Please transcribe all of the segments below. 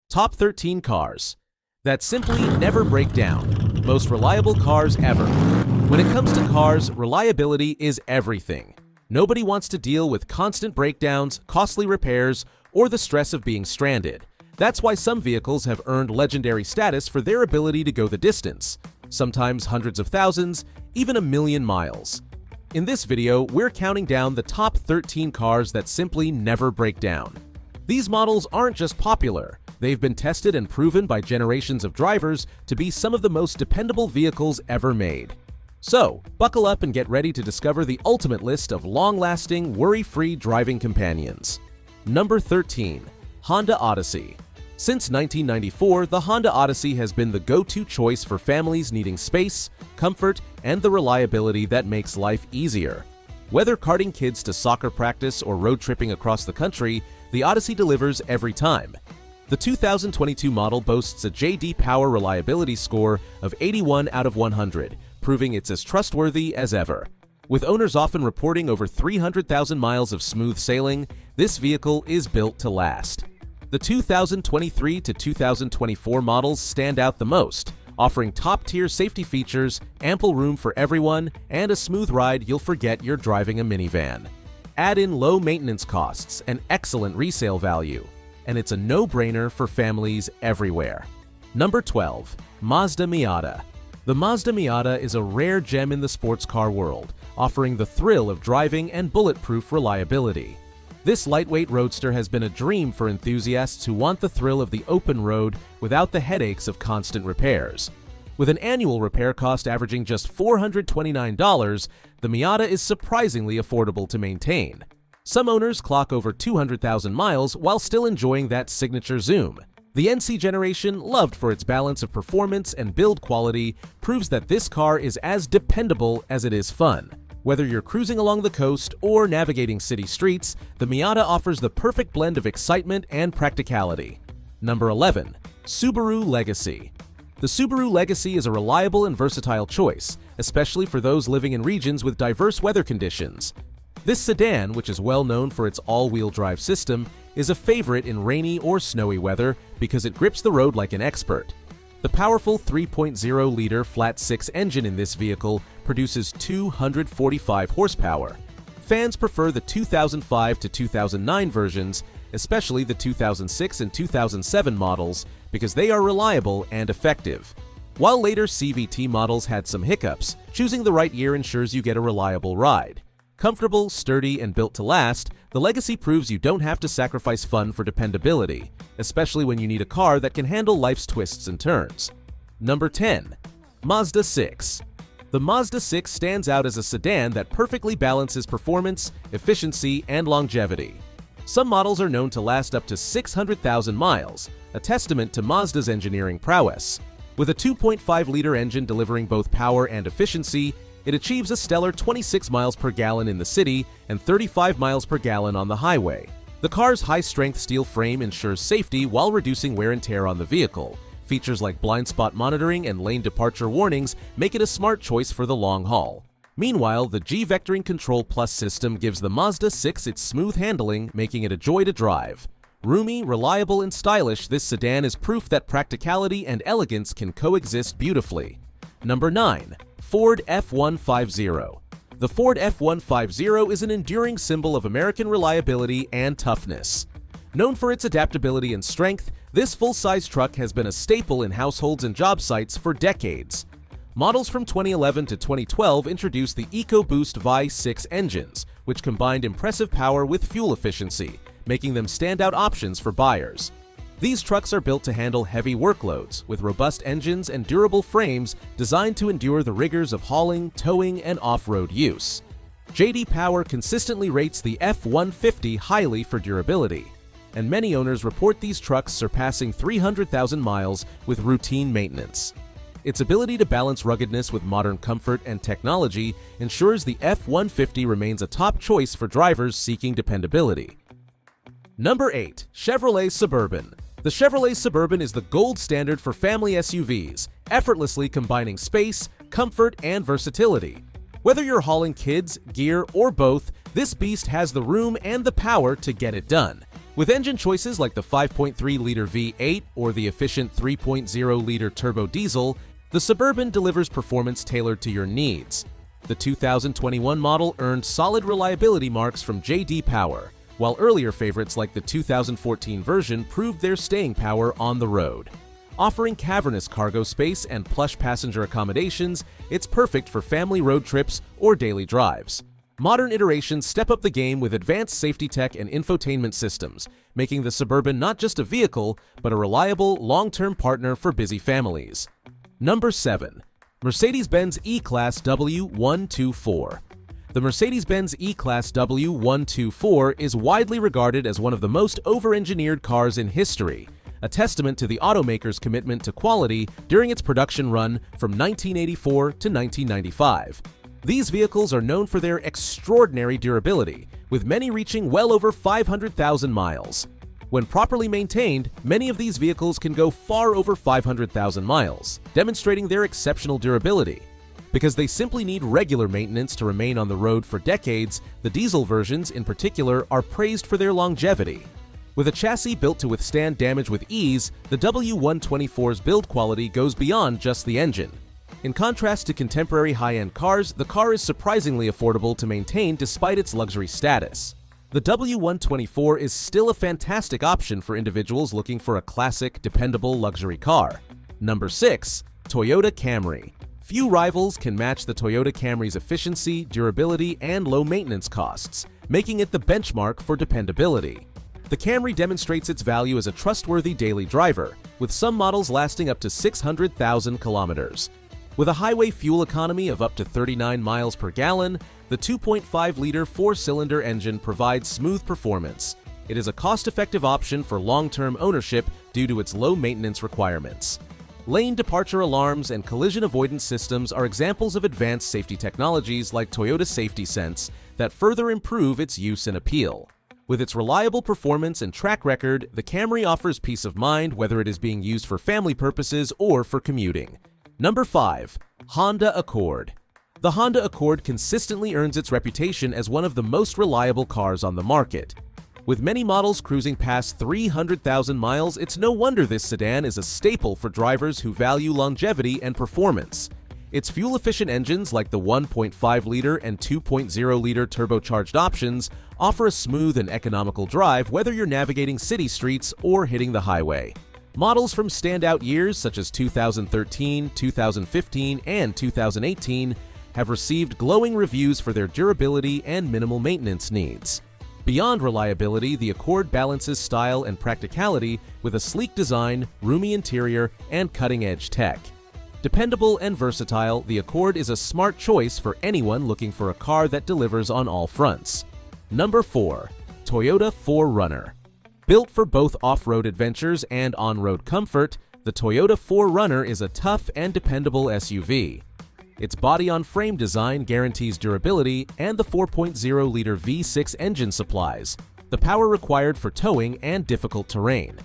Top 13 cars that simply never break down. Most reliable cars ever. When it comes to cars, reliability is everything. Nobody wants to deal with constant breakdowns, costly repairs, or the stress of being stranded. That's why some vehicles have earned legendary status for their ability to go the distance, sometimes hundreds of thousands, even a million miles. In this video, we're counting down the top 13 cars that simply never break down. These models aren't just popular. They've been tested and proven by generations of drivers to be some of the most dependable vehicles ever made. So, buckle up and get ready to discover the ultimate list of long-lasting, worry-free driving companions. Number 13. Honda Odyssey. Since 1994, the Honda Odyssey has been the go-to choice for families needing space, comfort, and the reliability that makes life easier. Whether carting kids to soccer practice or road tripping across the country, the Odyssey delivers every time. The 2022 model boasts a J.D. Power reliability score of 81 out of 100, proving it's as trustworthy as ever. With owners often reporting over 300,000 miles of smooth sailing, this vehicle is built to last. The 2023 to 2024 models stand out the most, offering top-tier safety features, ample room for everyone, and a smooth ride you'll forget you're driving a minivan. Add in low maintenance costs and excellent resale value, and it's a no-brainer for families everywhere. Number 12. Mazda Miata. The Mazda Miata is a rare gem in the sports car world, offering the thrill of driving and bulletproof reliability. This lightweight roadster has been a dream for enthusiasts who want the thrill of the open road without the headaches of constant repairs. With an annual repair cost averaging just $429, the Miata is surprisingly affordable to maintain. Some owners clock over 200,000 miles while still enjoying that signature zoom. The NC generation, loved for its balance of performance and build quality, proves that this car is as dependable as it is fun. Whether you're cruising along the coast or navigating city streets, the Miata offers the perfect blend of excitement and practicality. Number 11. Subaru Legacy. The Subaru Legacy is a reliable and versatile choice, especially for those living in regions with diverse weather conditions. This sedan, which is well known for its all-wheel drive system, is a favorite in rainy or snowy weather because it grips the road like an expert. The powerful 3.0-liter flat-six engine in this vehicle produces 245 horsepower. Fans prefer the 2005 to 2009 versions, especially the 2006 and 2007 models, because they are reliable and effective. While later CVT models had some hiccups, choosing the right year ensures you get a reliable ride. Comfortable, sturdy, and built to last, the Legacy proves you don't have to sacrifice fun for dependability, especially when you need a car that can handle life's twists and turns. Number 10. Mazda 6. The Mazda 6 stands out as a sedan that perfectly balances performance, efficiency, and longevity. Some models are known to last up to 600,000 miles, a testament to Mazda's engineering prowess. With a 2.5-liter engine delivering both power and efficiency, it achieves a stellar 26 miles per gallon in the city and 35 miles per gallon on the highway. The car's high-strength steel frame ensures safety while reducing wear and tear on the vehicle. Features like blind spot monitoring and lane departure warnings make it a smart choice for the long haul. Meanwhile, the G-Vectoring Control Plus system gives the Mazda 6 its smooth handling, making it a joy to drive. Roomy, reliable, and stylish, this sedan is proof that practicality and elegance can coexist beautifully. Number 9. Ford F-150. The Ford F-150 is an enduring symbol of American reliability and toughness. Known for its adaptability and strength, this full-size truck has been a staple in households and job sites for decades. Models from 2011 to 2012 introduced the EcoBoost Vi-6 engines, which combined impressive power with fuel efficiency, making them standout options for buyers. These trucks are built to handle heavy workloads, with robust engines and durable frames designed to endure the rigors of hauling, towing, and off-road use. J.D. Power consistently rates the F-150 highly for durability, and many owners report these trucks surpassing 300,000 miles with routine maintenance. Its ability to balance ruggedness with modern comfort and technology ensures the F-150 remains a top choice for drivers seeking dependability. Number 8. Chevrolet Suburban. The Chevrolet Suburban is the gold standard for family SUVs, effortlessly combining space, comfort, and versatility. Whether you're hauling kids, gear, or both, this beast has the room and the power to get it done. With engine choices like the 5.3-liter V8 or the efficient 3.0-liter turbo diesel, the Suburban delivers performance tailored to your needs. The 2021 model earned solid reliability marks from J.D. Power, while earlier favorites like the 2014 version proved their staying power on the road. Offering cavernous cargo space and plush passenger accommodations, it's perfect for family road trips or daily drives. Modern iterations step up the game with advanced safety tech and infotainment systems, making the Suburban not just a vehicle, but a reliable, long-term partner for busy families. Number 7. Mercedes-Benz E-Class W124. The Mercedes-Benz E-Class W124 is widely regarded as one of the most over-engineered cars in history, a testament to the automaker's commitment to quality during its production run from 1984 to 1995. These vehicles are known for their extraordinary durability, with many reaching well over 500,000 miles. When properly maintained, many of these vehicles can go far over 500,000 miles, demonstrating their exceptional durability. Because they simply need regular maintenance to remain on the road for decades, the diesel versions in particular are praised for their longevity. With a chassis built to withstand damage with ease, the W124's build quality goes beyond just the engine. In contrast to contemporary high-end cars, the car is surprisingly affordable to maintain despite its luxury status. The W124 is still a fantastic option for individuals looking for a classic, dependable luxury car. Number 6. Toyota Camry. Few rivals can match the Toyota Camry's efficiency, durability, and low maintenance costs, making it the benchmark for dependability. The Camry demonstrates its value as a trustworthy daily driver, with some models lasting up to 600,000 kilometers. With a highway fuel economy of up to 39 miles per gallon, the 2.5-liter four-cylinder engine provides smooth performance. It is a cost-effective option for long-term ownership due to its low maintenance requirements. Lane departure alarms and collision avoidance systems are examples of advanced safety technologies like Toyota Safety Sense that further improve its use and appeal. With its reliable performance and track record, the Camry offers peace of mind whether it is being used for family purposes or for commuting. Number 5. Honda Accord. The Honda Accord consistently earns its reputation as one of the most reliable cars on the market. With many models cruising past 300,000 miles, it's no wonder this sedan is a staple for drivers who value longevity and performance. Its fuel-efficient engines like the 1.5-liter and 2.0-liter turbocharged options offer a smooth and economical drive whether you're navigating city streets or hitting the highway. Models from standout years such as 2013, 2015, and 2018 have received glowing reviews for their durability and minimal maintenance needs. Beyond reliability, the Accord balances style and practicality with a sleek design, roomy interior, and cutting-edge tech. Dependable and versatile, the Accord is a smart choice for anyone looking for a car that delivers on all fronts. Number 4. Toyota 4Runner. Built for both off-road adventures and on-road comfort, the Toyota 4Runner is a tough and dependable SUV. Its body-on-frame design guarantees durability, and the 4.0-liter V6 engine supplies the power required for towing and difficult terrain.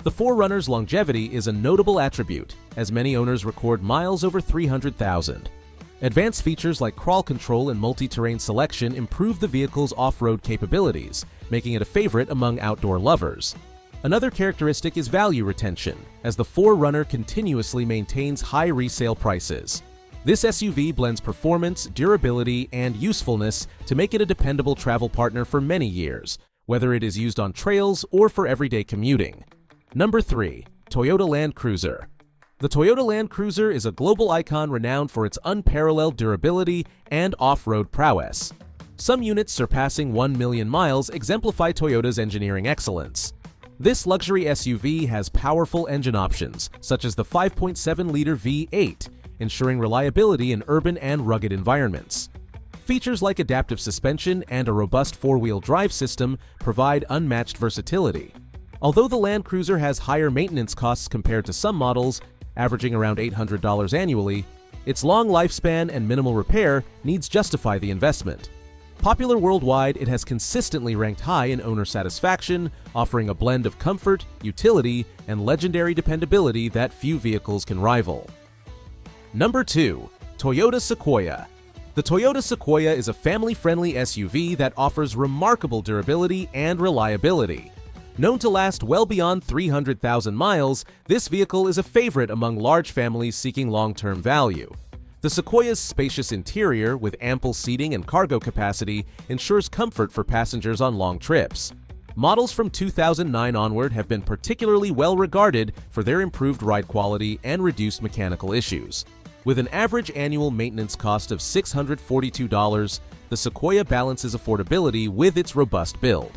The 4Runner's longevity is a notable attribute, as many owners record miles over 300,000. Advanced features like crawl control and multi-terrain selection improve the vehicle's off-road capabilities, making it a favorite among outdoor lovers. Another characteristic is value retention, as the 4Runner continuously maintains high resale prices. This SUV blends performance, durability, and usefulness to make it a dependable travel partner for many years, whether it is used on trails or for everyday commuting. Number 3. Toyota Land Cruiser. The Toyota Land Cruiser is a global icon renowned for its unparalleled durability and off-road prowess. Some units surpassing 1 million miles exemplify Toyota's engineering excellence. This luxury SUV has powerful engine options, such as the 5.7-liter V8, ensuring reliability in urban and rugged environments. Features like adaptive suspension and a robust four-wheel drive system provide unmatched versatility. Although the Land Cruiser has higher maintenance costs compared to some models, averaging around $800 annually, its long lifespan and minimal repair needs justify the investment. Popular worldwide, it has consistently ranked high in owner satisfaction, offering a blend of comfort, utility, and legendary dependability that few vehicles can rival. Number 2. Toyota Sequoia. The Toyota Sequoia is a family-friendly SUV that offers remarkable durability and reliability. Known to last well beyond 300,000 miles, this vehicle is a favorite among large families seeking long-term value. The Sequoia's spacious interior, with ample seating and cargo capacity, ensures comfort for passengers on long trips. Models from 2009 onward have been particularly well regarded for their improved ride quality and reduced mechanical issues. With an average annual maintenance cost of $642, the Sequoia balances affordability with its robust build.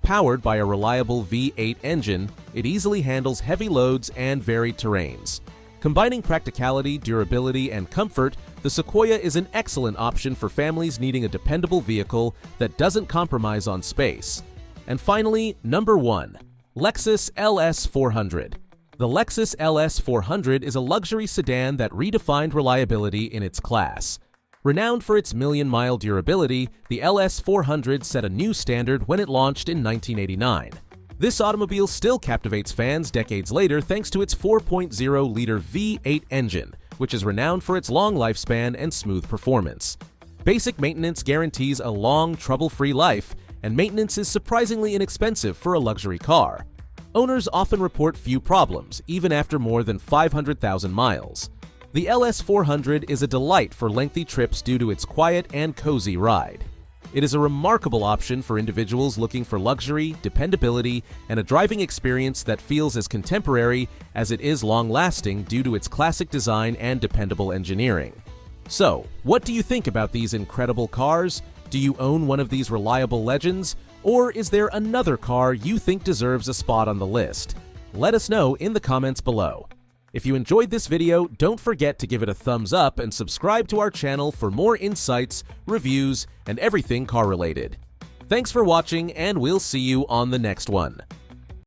Powered by a reliable V8 engine, it easily handles heavy loads and varied terrains. Combining practicality, durability, and comfort, the Sequoia is an excellent option for families needing a dependable vehicle that doesn't compromise on space. And finally, number 1. Lexus LS 400. The Lexus LS 400 is a luxury sedan that redefined reliability in its class. Renowned for its million-mile durability, the LS 400 set a new standard when it launched in 1989. This automobile still captivates fans decades later thanks to its 4.0-liter V8 engine, which is renowned for its long lifespan and smooth performance. Basic maintenance guarantees a long, trouble-free life, and maintenance is surprisingly inexpensive for a luxury car. Owners often report few problems, even after more than 500,000 miles. The LS 400 is a delight for lengthy trips due to its quiet and cozy ride. It is a remarkable option for individuals looking for luxury, dependability, and a driving experience that feels as contemporary as it is long-lasting due to its classic design and dependable engineering. So, what do you think about these incredible cars? Do you own one of these reliable legends? Or is there another car you think deserves a spot on the list? Let us know in the comments below. If you enjoyed this video, don't forget to give it a thumbs up and subscribe to our channel for more insights, reviews, and everything car-related. Thanks for watching, and we'll see you on the next one.